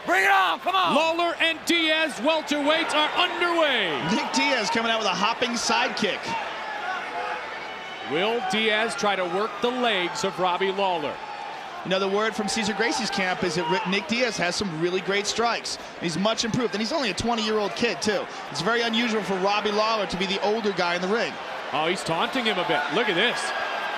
Bring it on, come on! Lawler and Diaz welterweights are underway. Nick Diaz coming out with a hopping sidekick. Will Diaz try to work the legs of Robbie Lawler? You know, the word from Cesar Gracie's camp is that Nick Diaz has some really great strikes. He's much improved, and he's only a 20-year-old kid, too. It's very unusual for Robbie Lawler to be the older guy in the ring. Oh, he's taunting him a bit. Look at this.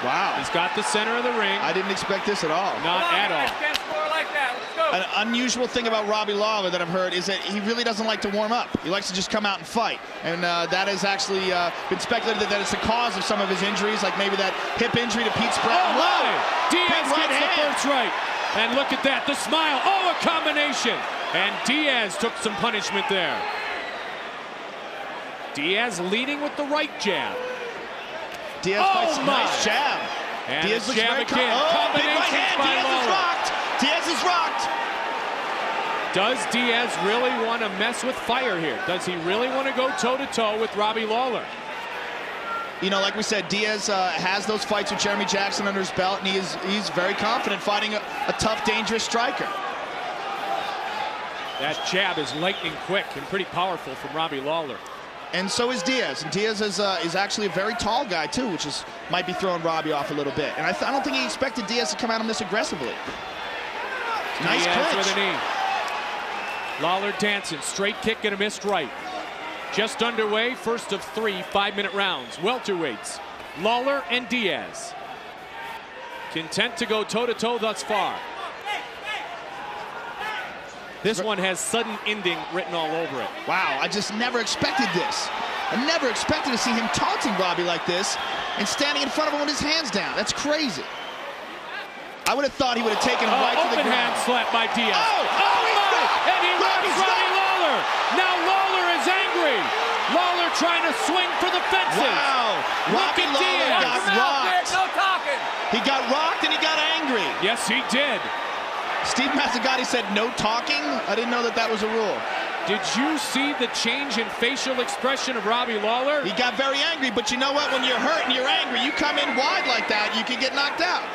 Wow. He's got the center of the ring. I didn't expect this at all. Not at all. Can't score like that. Let's go. An unusual thing about Robbie Lawler that I've heard is that he really doesn't like to warm up. He likes to just come out and fight. And that has actually been speculated that it's the cause of some of his injuries, like maybe that hip injury to Pete Spratt. Oh, my! Diaz gets the first right. And look at that, the smile. Oh, a combination. And Diaz took some punishment there. Diaz leading with the right jab. Diaz fights a nice jab. And Diaz looks jab very again. Combinations by Diaz is Lawler. rocked. Diaz is rocked. Does Diaz really want to mess with fire here? Does he really want to go toe-to-toe with Robbie Lawler? You know, like we said, Diaz has those fights with Jeremy Jackson under his belt, and he's very confident fighting a tough, dangerous striker. That jab is lightning quick and pretty powerful from Robbie Lawler. And so is Diaz. And Diaz is actually a very tall guy, too, which might be throwing Robbie off a little bit. And I don't think he expected Diaz to come at him this aggressively. Nice Diaz clinch. with a knee. Lawler dancing, straight kick and a missed right. Just underway, first of 3 5-minute rounds. Welterweights, Lawler and Diaz. Content to go toe-to-toe thus far. This one has sudden ending written all over it. Wow, I just never expected this. I never expected to see him taunting Robbie like this and standing in front of him with his hands down. That's crazy. I would have thought he would have taken him right to the Open hand ground. slap by Diaz. Oh my! And he rocks Robbie's Robbie Lawler. Now Lawler is angry. Lawler trying to swing for the fences. Wow. Robbie Lawler got rocked. No talking. He got rocked and he got angry. Yes, he did. Steve Mazzagatti said no talking. I didn't know that was a rule. Did you see the change in facial expression of Robbie Lawler? He got very angry, but you know what? When you're hurt and you're angry, you come in wide like that, you can get knocked out.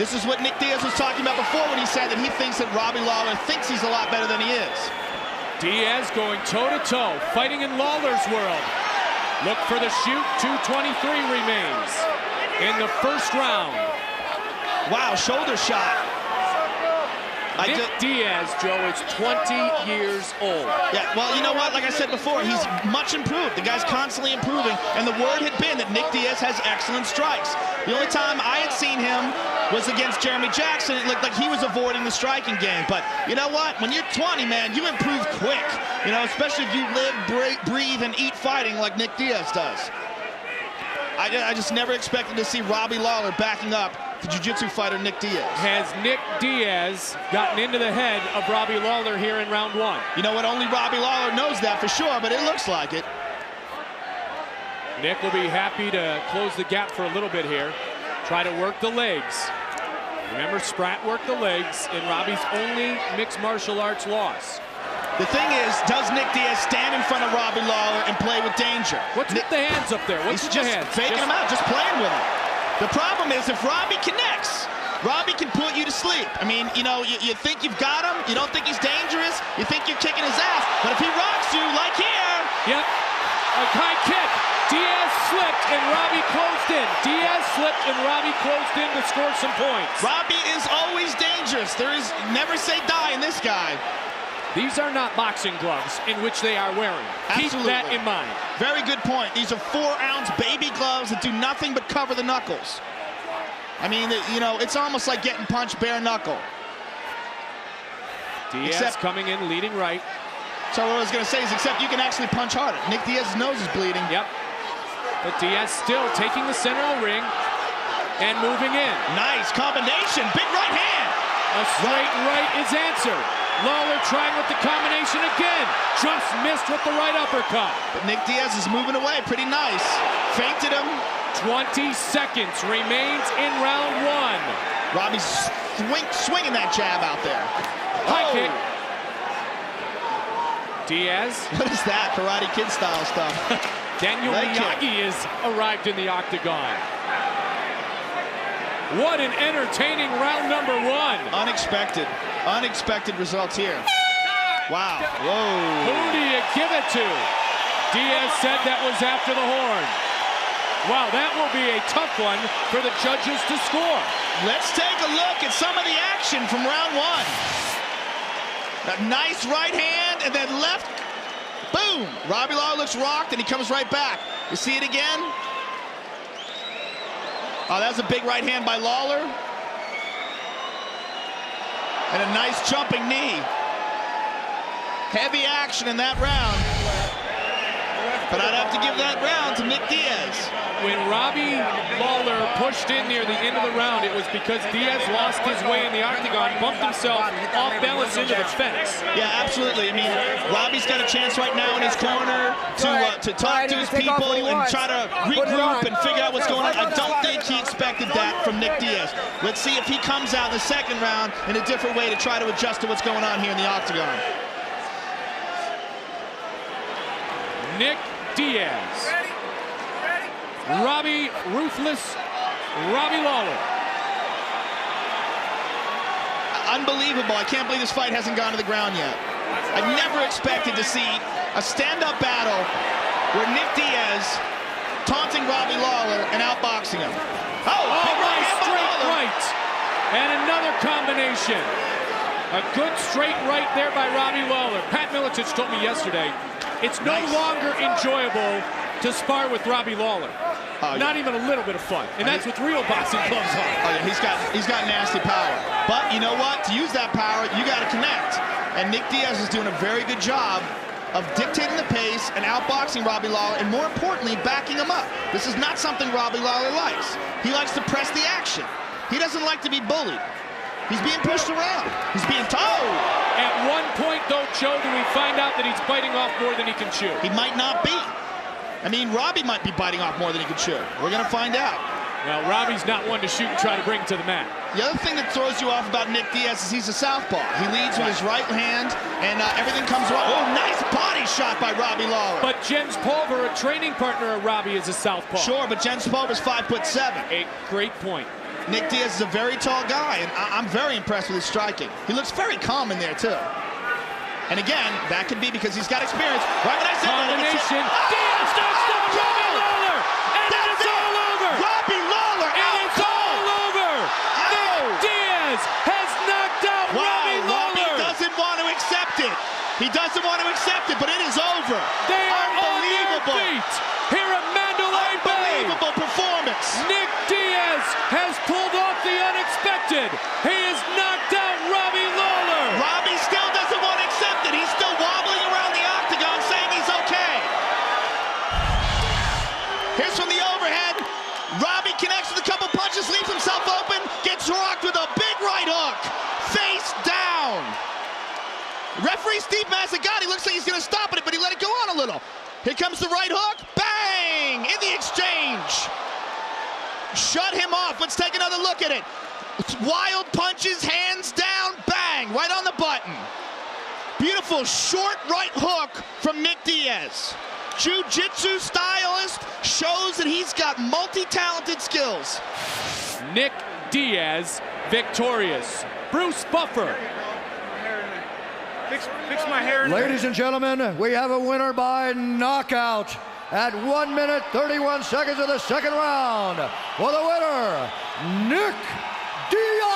This is what Nick Diaz was talking about before when he said that he thinks that Robbie Lawler thinks he's a lot better than he is. Diaz going toe-to-toe, fighting in Lawler's world. Look for the shoot. 2:23 remains in the first round. Wow, shoulder shot. Nick Diaz, Joe, is 20 years old. Yeah, well, you know what? Like I said before, he's much improved. The guy's constantly improving, and the word had been that Nick Diaz has excellent strikes. The only time I had seen him was against Jeremy Jackson. It looked like he was avoiding the striking game. But you know what? When you're 20, man, you improve quick. You know, especially if you live, breathe, and eat fighting like Nick Diaz does. I just never expected to see Robbie Lawler backing up the jiu-jitsu fighter Nick Diaz. Has Nick Diaz gotten into the head of Robbie Lawler here in round 1? You know what? Only Robbie Lawler knows that for sure, but it looks like it. Nick will be happy to close the gap for a little bit here. Try to work the legs. Remember, Spratt worked the legs in Robbie's only mixed martial arts loss. The thing is, does Nick Diaz stand in front of Robbie Lawler and play with danger? What's with the hands up there? What's with the hands? Faking him out, just playing with him. The problem is if Robbie connects, Robbie can put you to sleep. I mean, you know, you think you've got him, you don't think he's dangerous, you think you're kicking his ass, but if he rocks you, like here. Yep, a high kick. Diaz slipped and Robbie closed in. Diaz slipped and Robbie closed in to score some points. Robbie is always dangerous. There is never say die in this guy. These are not boxing gloves in which they are wearing. Absolutely. Keep that in mind. Very good point. These are 4-ounce baby gloves that do nothing but cover the knuckles. I mean, you know, it's almost like getting punched bare knuckle. Diaz coming in, leading right. So what I was going to say is, except you can actually punch harder. Nick Diaz's nose is bleeding. Yep. But Diaz still taking the center of the ring and moving in. Nice combination. Big right hand. A straight right is answered. Lawler trying with the combination again. Just missed with the right uppercut. But Nick Diaz is moving away pretty nice. Feinted him. 20 seconds remains in round 1. Robbie's swinging that jab out there. High kick. Diaz. What is that? Karate Kid style stuff. Daniel Miyagi has arrived in the octagon. What an entertaining round number one. Unexpected results here. Wow. Whoa. Who do you give it to? Diaz said that was after the horn. Wow, that will be a tough one for the judges to score. Let's take a look at some of the action from round one. A nice right hand and then left. Boom. Robbie Lawler looks rocked and he comes right back. You see it again? Oh, that was a big right hand by Lawler. And a nice jumping knee. Heavy action in that round. But I'd have to give that round to Nick Diaz. When Robbie Lawler pushed in near the end of the round, it was because Diaz lost his way in the octagon, bumped himself off balance into the fence. Yeah, absolutely. I mean, Robbie's got a chance right now in his corner to talk to his people and try to regroup and figure out what's going on. I don't think he expected that from Nick Diaz. Let's see if he comes out in the second round in a different way to try to adjust to what's going on here in the octagon. Nick Diaz. Robbie Ruthless, Robbie Lawler. Unbelievable. I can't believe this fight hasn't gone to the ground yet. I never expected to see a stand-up battle where Nick Diaz taunting Robbie Lawler and outboxing him. Oh, my straight right. And another combination. A good straight right there by Robbie Lawler. Pat Miletich told me yesterday, it's no longer enjoyable to spar with Robbie Lawler. Not even a little bit of fun. And that's with real boxing gloves on. Oh, yeah, he's got nasty power. But you know what? To use that power, you got to connect. And Nick Diaz is doing a very good job of dictating the pace and outboxing Robbie Lawler, and more importantly, backing him up. This is not something Robbie Lawler likes. He likes to press the action. He doesn't like to be bullied. He's being pushed around. He's being towed. At one point, though, Joe, do we find out that he's biting off more than he can chew? He might not be. I mean, Robbie might be biting off more than he can chew. We're going to find out. Well, Robbie's not one to shoot and try to bring to the mat. The other thing that throws you off about Nick Diaz is he's a southpaw. He leads with his right hand, and everything comes around. Oh, nice body shot by Robbie Lawler. But Jens Pulver, a training partner of Robbie, is a southpaw. Sure, but Jens Pulver's 5'7". A great point. Nick Diaz is a very tall guy, and I'm very impressed with his striking. He looks very calm in there, too. And again, that could be because he's got experience. Right when I said combination. Diaz knocks down Robbie Lawler, and then it's all over. Robbie Lawler and it's all over. Nick Diaz has knocked out Robbie Lawler. Robbie doesn't want to accept it. He doesn't want to accept it, but it is over. They are on their feet here at Mandalay Bay. Unbelievable performance. Nick Diaz has pulled off the unexpected. He has knocked out Robbie Lawler. Robbie still doesn't want to accept it. He's still wobbling around the octagon saying he's okay. Here's from the overhead. Robbie connects with a couple punches, leaves himself open, gets rocked with a big right hook. Face down. Referee Steve Mazzagatti looks like he's going to stop it, but he let it go on a little. Here comes the right hook. Bang! In the exchange. Shut him off. Let's take another look at it. Wild punches, hands down, bang, right on the button. Beautiful short right hook from Nick Diaz. Jiu-jitsu stylist, shows that he's got multi-talented skills. Nick Diaz victorious. Bruce Buffer. Fix my hair. Ladies and gentlemen, we have a winner by knockout at 1 minute 31 seconds of the second round. For the winner, Nick Diaz.